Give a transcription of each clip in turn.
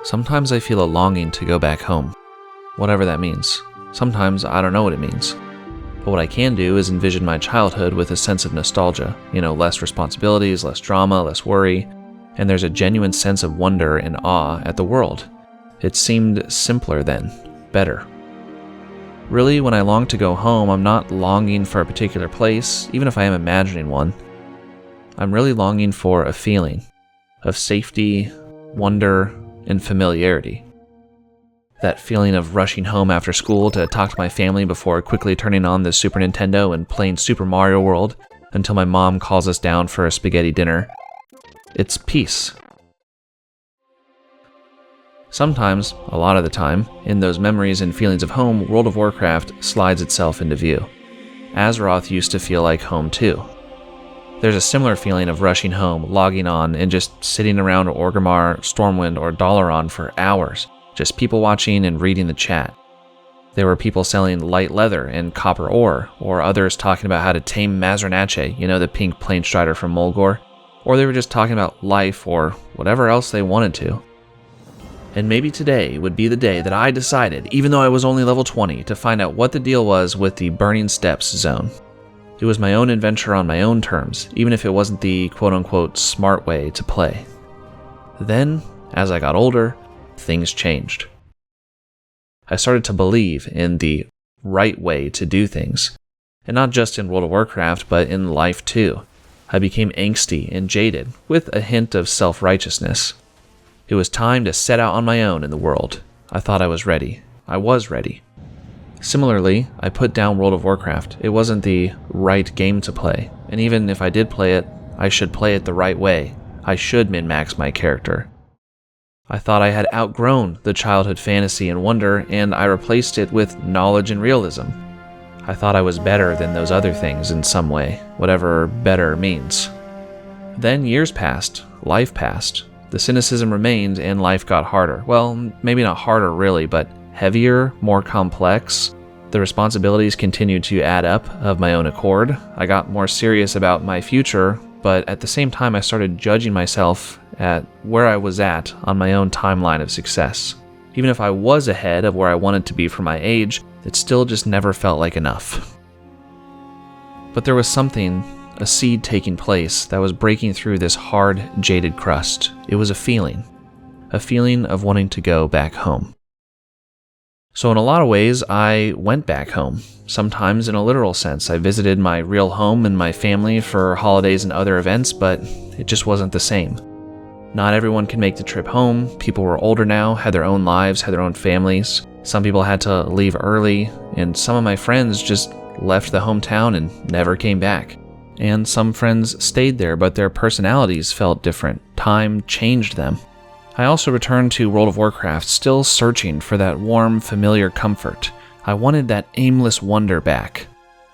Sometimes I feel a longing to go back home, whatever that means. Sometimes I don't know what it means. But what I can do is envision my childhood with a sense of nostalgia. Less responsibilities, less drama, less worry, and there's a genuine sense of wonder and awe at the world. It seemed simpler then, better. Really, when I long to go home, I'm not longing for a particular place, even if I am imagining one. I'm really longing for a feeling of safety, wonder, and familiarity. That feeling of rushing home after school to talk to my family before quickly turning on the Super Nintendo and playing Super Mario World until my mom calls us down for a spaghetti dinner. It's peace. Sometimes, a lot of the time, in those memories and feelings of home, World of Warcraft slides itself into view. Azeroth used to feel like home too. There's a similar feeling of rushing home, logging on, and just sitting around Orgrimmar, Stormwind, or Dalaran for hours, just people watching and reading the chat. There were people selling light leather and copper ore, or others talking about how to tame Mazranache, the pink plane strider from Mulgore, or they were just talking about life or whatever else they wanted to. And maybe today would be the day that I decided, even though I was only level 20, to find out what the deal was with the Burning Steppes zone. It was my own adventure on my own terms, even if it wasn't the quote-unquote smart way to play. Then, as I got older, things changed. I started to believe in the right way to do things, and not just in World of Warcraft, but in life too. I became angsty and jaded, with a hint of self-righteousness. It was time to set out on my own in the world. I thought I was ready. I was ready. Similarly, I put down World of Warcraft. It wasn't the right game to play, and even if I did play it, I should play it the right way. I should min-max my character. I thought I had outgrown the childhood fantasy and wonder, and I replaced it with knowledge and realism. I thought I was better than those other things in some way, whatever better means. Then years passed, life passed. The cynicism remained, and life got harder. Well, maybe not harder really, but heavier, more complex. The responsibilities continued to add up of my own accord. I got more serious about my future, but at the same time I started judging myself at where I was at on my own timeline of success. Even if I was ahead of where I wanted to be for my age, it still just never felt like enough. But there was something, a seed taking place, that was breaking through this hard, jaded crust. It was a feeling of wanting to go back home. So in a lot of ways, I went back home. Sometimes in a literal sense. I visited my real home and my family for holidays and other events, but it just wasn't the same. Not everyone can make the trip home. People were older now, had their own lives, had their own families. Some people had to leave early, and some of my friends just left the hometown and never came back. And some friends stayed there, but their personalities felt different. Time changed them. I also returned to World of Warcraft, still searching for that warm, familiar comfort. I wanted that aimless wonder back.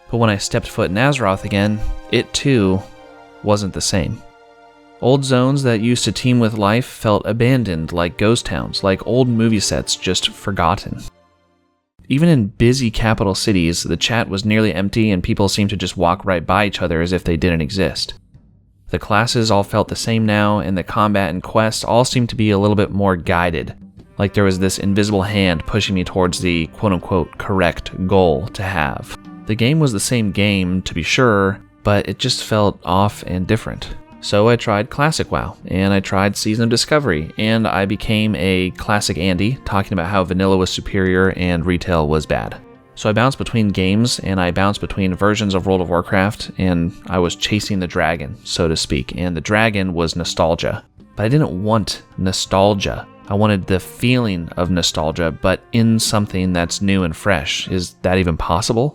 But when I stepped foot in Azeroth again, it too wasn't the same. Old zones that used to teem with life felt abandoned, like ghost towns, like old movie sets just forgotten. Even in busy capital cities, the chat was nearly empty and people seemed to just walk right by each other as if they didn't exist. The classes all felt the same now, and the combat and quests all seemed to be a little bit more guided, like there was this invisible hand pushing me towards the quote-unquote correct goal to have. The game was the same game, to be sure, but it just felt off and different. So I tried Classic WoW, and I tried Season of Discovery, and I became a Classic Andy, talking about how vanilla was superior and retail was bad. So I bounced between games, and I bounced between versions of World of Warcraft, and I was chasing the dragon, so to speak, and the dragon was nostalgia. But I didn't want nostalgia. I wanted the feeling of nostalgia, but in something that's new and fresh. Is that even possible?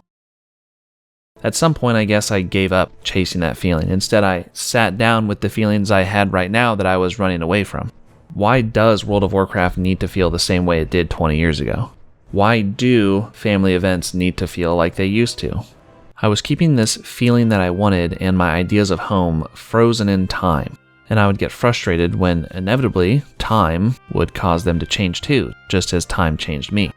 At some point, I guess I gave up chasing that feeling. Instead, I sat down with the feelings I had right now that I was running away from. Why does World of Warcraft need to feel the same way it did 20 years ago? Why do family events need to feel like they used to? I was keeping this feeling that I wanted and my ideas of home frozen in time, and I would get frustrated when, inevitably, time would cause them to change too, just as time changed me.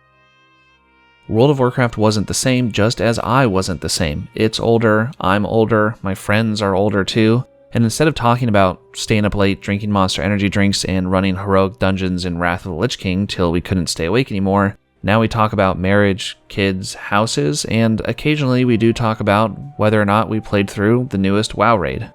World of Warcraft wasn't the same, just as I wasn't the same. It's older, I'm older, my friends are older too, And instead of talking about staying up late, drinking Monster Energy drinks, and running heroic dungeons in Wrath of the Lich King till we couldn't stay awake anymore, now we talk about marriage, kids, houses, and occasionally we do talk about whether or not we played through the newest WoW raid.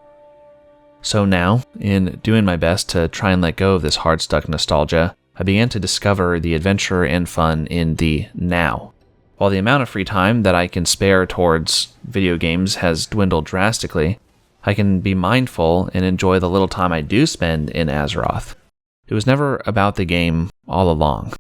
So now, in doing my best to try and let go of this hard-stuck nostalgia, I began to discover the adventure and fun in the now. While the amount of free time that I can spare towards video games has dwindled drastically, I can be mindful and enjoy the little time I do spend in Azeroth. It was never about the game all along.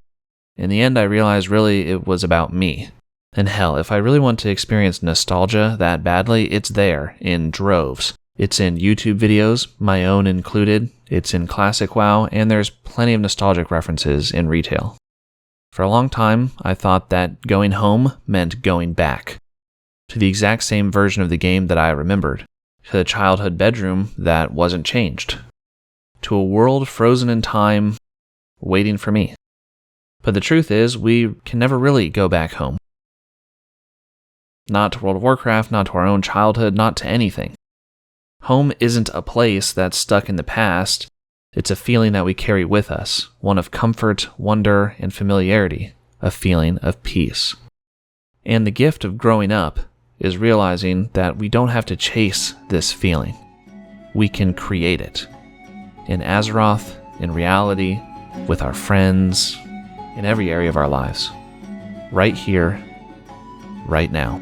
In the end, I realized really it was about me. And hell, if I really want to experience nostalgia that badly, it's there in droves. It's in YouTube videos, my own included, it's in classic WoW, and there's plenty of nostalgic references in retail. For a long time, I thought that going home meant going back to the exact same version of the game that I remembered, to the childhood bedroom that wasn't changed, to a world frozen in time, waiting for me. But the truth is, we can never really go back home. Not to World of Warcraft, not to our own childhood, not to anything. Home isn't a place that's stuck in the past, it's a feeling that we carry with us, one of comfort, wonder, and familiarity, a feeling of peace. And the gift of growing up is realizing that we don't have to chase this feeling. We can create it. In Azeroth, in reality, with our friends, in every area of our lives. Right here, right now.